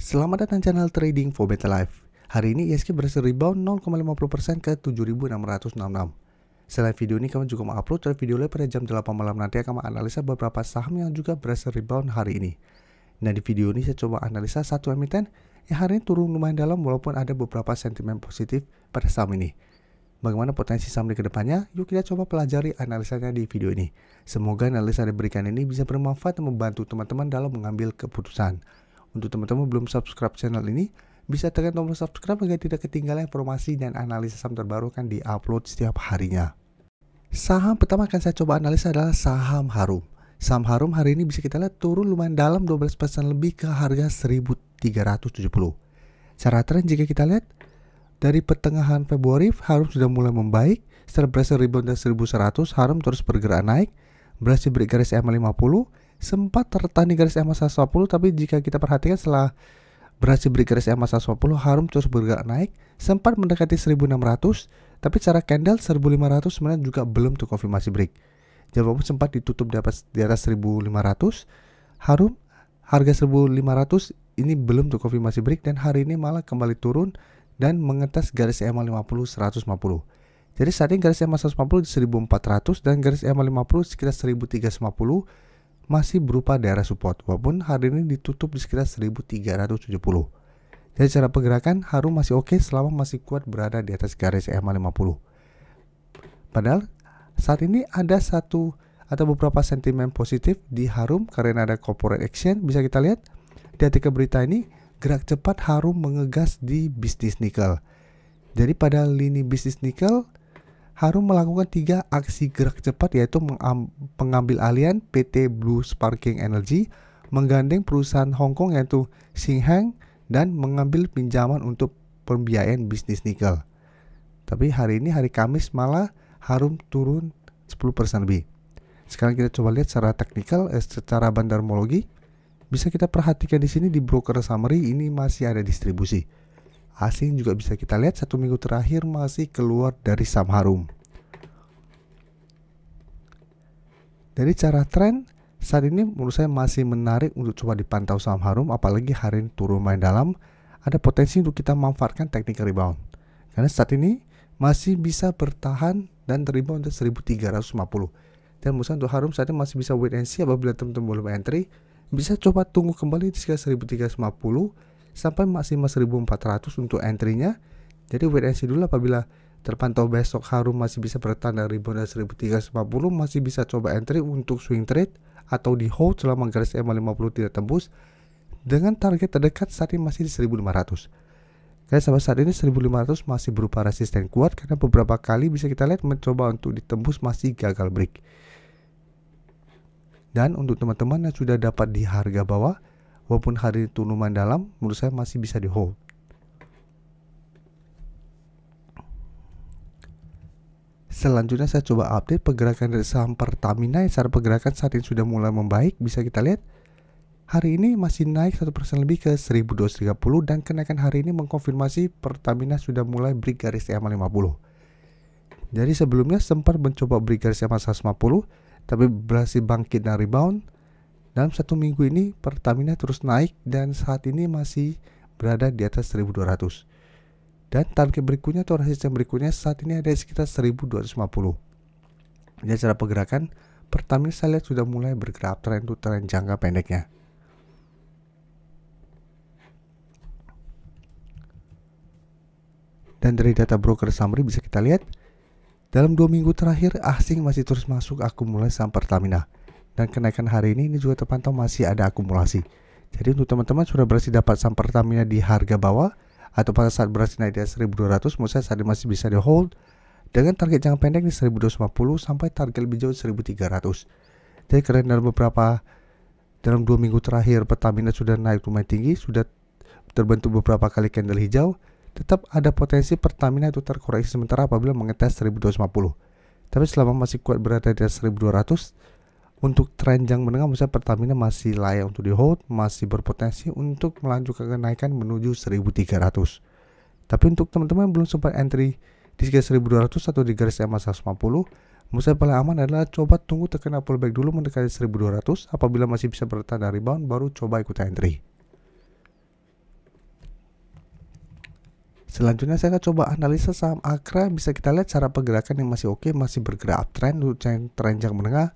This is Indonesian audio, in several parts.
Selamat datang channel Trading for Better Life. Hari ini ISG berhasil rebound 0,50% ke 7.666. Selain video ini, kami juga mengupload video lain pada jam 8 malam nanti akan menganalisa beberapa saham yang juga berhasil rebound hari ini. Nah, di video ini saya coba analisa satu emiten yang hari ini turun lumayan dalam walaupun ada beberapa sentimen positif pada saham ini. Bagaimana potensi saham di kedepannya? Yuk kita coba pelajari analisanya di video ini. Semoga analisa yang diberikan ini bisa bermanfaat dan membantu teman-teman dalam mengambil keputusan. Untuk teman-teman belum subscribe channel ini, bisa tekan tombol subscribe agar tidak ketinggalan informasi dan analisis saham terbaru kan diupload setiap harinya. Saham pertama akan saya coba analisa adalah saham Harum. Saham Harum hari ini bisa kita lihat turun lumayan dalam 12% lebih ke harga 1.370. Secara tren jika kita lihat dari pertengahan Februari, Harum sudah mulai membaik. Setelah berhasil rebound dari 1.100, Harum terus bergerak naik, berhasil break garis EMA 50, sempat tertahan di garis EMA 110, tapi jika kita perhatikan setelah berhasil break garis EMA 110, Harum terus bergerak naik, sempat mendekati 1.600, tapi secara candle 1.500 sebenarnya juga belum terkonfirmasi break. Jadi walaupun sempat ditutup di atas 1.500, Harum harga 1.500 ini belum terkonfirmasi break dan hari ini malah kembali turun dan mengetes garis EMA 50 150. Jadi saat ini garis EMA 150 di 1.400 dan garis EMA 50 sekitar 1.350 masih berupa daerah support walaupun hari ini ditutup di sekitar 1.370. Jadi cara pergerakan Harum masih oke selama masih kuat berada di atas garis EMA 50. Padahal saat ini ada satu atau beberapa sentimen positif di Harum karena ada corporate action. Bisa kita lihat di artikel berita ini, gerak cepat Harum mengegas di bisnis nikel. Jadi pada lini bisnis nikel, Harum melakukan 3 aksi gerak cepat, yaitu mengambil alihan PT Blue Sparking Energy, menggandeng perusahaan Hong Kong yaitu Xinheng, dan mengambil pinjaman untuk pembiayaan bisnis nikel. Tapi hari ini hari Kamis malah Harum turun 10% lebih. Sekarang kita coba lihat secara teknikal, secara bandarmologi. Bisa kita perhatikan di sini di broker summary ini masih ada distribusi. Asing juga bisa kita lihat 1 minggu terakhir masih keluar dari saham Harum. Dari cara tren saat ini menurut saya masih menarik untuk coba dipantau saham Harum, apalagi hari ini turun main dalam, ada potensi untuk kita manfaatkan technical rebound. Karena saat ini masih bisa bertahan dan rebound ke 1.350. Dan menurut saya untuk Harum saat ini masih bisa wait and see. Apabila teman-teman belum entry, bisa coba tunggu kembali di sekitar 1.350 sampai maksimal 1.400 untuk entry-nya. Jadi wait and see dulu. Apabila terpantau besok Harum masih bisa bertahan dari rebound dari 1.350, masih bisa coba entry untuk swing trade atau di hold selama garis EMA 50 tidak tembus, dengan target terdekat saat ini masih di 1.500. Karena sampai saat ini 1.500 masih berupa resisten kuat karena beberapa kali bisa kita lihat mencoba untuk ditembus masih gagal break. Dan untuk teman-teman yang sudah dapat di harga bawah, walaupun hari ini turunan dalam, menurut saya masih bisa di hold. Selanjutnya saya coba update pergerakan dari saham Pertamina yang secara pergerakan saat ini sudah mulai membaik. Bisa kita lihat hari ini masih naik 1% lebih ke 1.230 dan kenaikan hari ini mengkonfirmasi Pertamina sudah mulai break garis EMA 50. Jadi sebelumnya sempat mencoba break garis EMA 150 tapi berhasil bangkit dan rebound. Dalam 1 minggu ini Pertamina terus naik dan saat ini masih berada di atas 1.200. Dan target berikutnya atau resisten berikutnya saat ini ada sekitar 1.250. Jadi secara pergerakan Pertamina saya lihat sudah mulai bergerak tren untuk tren jangka pendeknya. Dan dari data broker summary bisa kita lihat dalam 2 minggu terakhir asing masih terus masuk akumulasi saham Pertamina. Dan kenaikan hari ini juga terpantau masih ada akumulasi. Jadi untuk teman-teman sudah berhasil dapat saham Pertamina di harga bawah atau pada saat berhasil naik di 1.200, menurut saya saat ini masih bisa di hold dengan target jangka pendek di 1.250 sampai target lebih jauh 1.300. Jadi karena dalam 2 minggu terakhir Pertamina sudah naik lumayan tinggi, sudah terbentuk beberapa kali candle hijau, tetap ada potensi Pertamina itu terkoreksi sementara apabila mengetes 1.250. Tapi selama masih kuat berada di 1.200, untuk tren jangka menengah misalnya Pertamina masih layak untuk di hold, masih berpotensi untuk melanjutkan kenaikan menuju 1.300. Tapi untuk teman-teman yang belum sempat entry di sekitar 1.200 atau di garis EMA 150, menurut saya paling aman adalah coba tunggu terkena pullback dulu mendekati 1.200. Apabila masih bisa bertahan dari rebound, baru coba ikut entry. Selanjutnya saya akan coba analisa saham Akra. Bisa kita lihat cara pergerakan yang masih oke, masih bergerak uptrend untuk tren jangka menengah.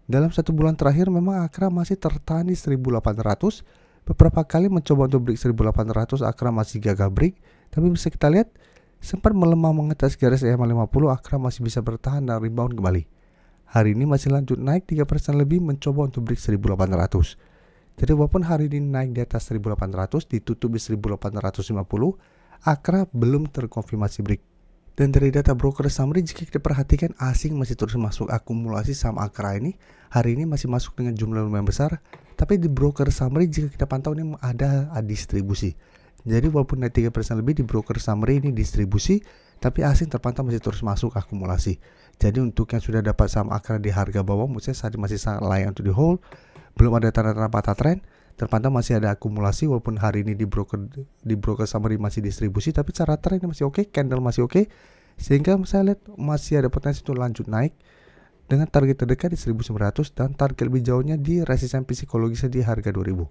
Dalam 1 bulan terakhir memang Akra masih tertahan di 1800. Beberapa kali mencoba untuk break 1800, Akra masih gagal break. Tapi bisa kita lihat sempat melemah mengatas garis EMA 50, Akra masih bisa bertahan dan rebound kembali. Hari ini masih lanjut naik 3% lebih mencoba untuk break 1800. Jadi walaupun hari ini naik di atas 1800, ditutup di 1850, Akra belum terkonfirmasi break. Dan dari data broker summary, jika kita perhatikan asing masih terus masuk akumulasi saham Akra ini. Hari ini masih masuk dengan jumlah lumayan besar. Tapi di broker summary jika kita pantau ini ada distribusi. Jadi walaupun naik 3% lebih di broker summary ini distribusi, tapi asing terpantau masih terus masuk akumulasi. Jadi untuk yang sudah dapat saham Akra di harga bawah, menurut saya saat masih sangat layak untuk di hold. Belum ada tanda-tanda patah tren. Terpantau masih ada akumulasi walaupun hari ini di broker summary masih distribusi, tapi cara tren masih oke, candle masih oke, sehingga saya lihat masih ada potensi untuk lanjut naik dengan target terdekat di 1900 dan target lebih jauhnya di resisten psikologisnya di harga 2000.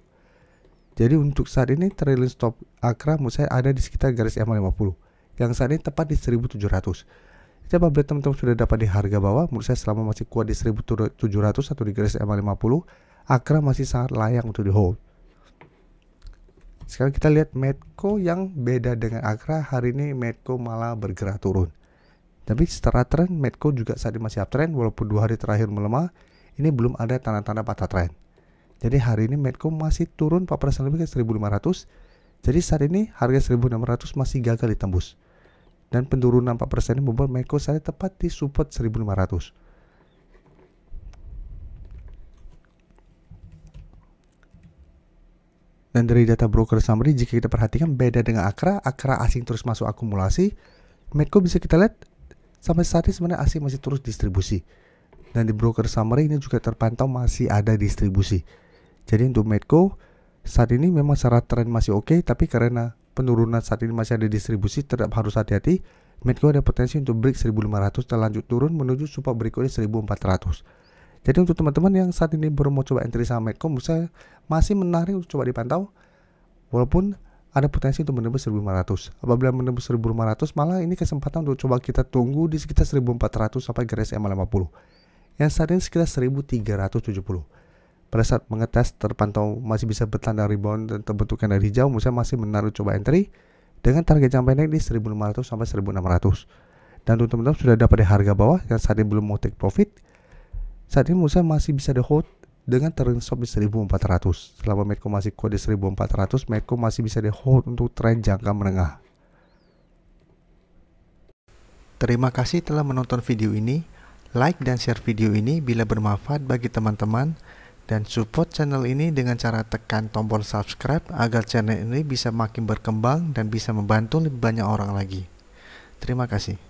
Jadi untuk saat ini trailing stop Akra menurut saya ada di sekitar garis EMA 50 yang saat ini tepat di 1700. Jadi apabila teman-teman sudah dapat di harga bawah, menurut saya selama masih kuat di 1700 atau di garis EMA 50, Akra masih sangat layak untuk di hold. Sekarang kita lihat Medco yang beda dengan Akra. Hari ini Medco malah bergerak turun. Tapi secara tren Medco juga saat ini masih uptrend walaupun 2 hari terakhir melemah. Ini belum ada tanda-tanda patah tren. Jadi hari ini Medco masih turun 4% lebih ke 1500. Jadi saat ini harga 1600 masih gagal ditembus. Dan penurunan 4% ini membuat Medco saat ini tepat di support 1500. Dan dari data broker summary jika kita perhatikan beda dengan Akra asing terus masuk akumulasi. Medco bisa kita lihat sampai saat ini sebenarnya asing masih terus distribusi. Dan di broker summary ini juga terpantau masih ada distribusi. Jadi untuk Medco saat ini memang secara tren masih oke, tapi karena penurunan saat ini masih ada distribusi, tetap harus hati-hati. Medco ada potensi untuk break 1500 dan lanjut turun menuju support berikutnya 1400. Jadi untuk teman-teman yang saat ini baru mau coba entry saham Medco, saya masih menarik untuk coba dipantau. Walaupun ada potensi untuk menembus 1500. Apabila menembus 1500, malah ini kesempatan untuk coba kita tunggu di sekitar 1400 sampai garis EMA 50. Yang saat ini sekitar 1370. Pada saat mengetes terpantau masih bisa bertanda rebound dan terbentuk candle hijau, saya masih menaruh coba entry dengan target jangka pendek di 1500 sampai 1600. Dan untuk teman-teman sudah dapat di harga bawah yang saat ini belum mau take profit, saat ini menurut saya masih bisa di hold dengan trailing stop di 1400. Selama Medco masih kuat di 1400, Medco masih bisa di hold untuk tren jangka menengah. Terima kasih telah menonton video ini. Like dan share video ini bila bermanfaat bagi teman-teman. Dan support channel ini dengan cara tekan tombol subscribe agar channel ini bisa makin berkembang dan bisa membantu lebih banyak orang lagi. Terima kasih.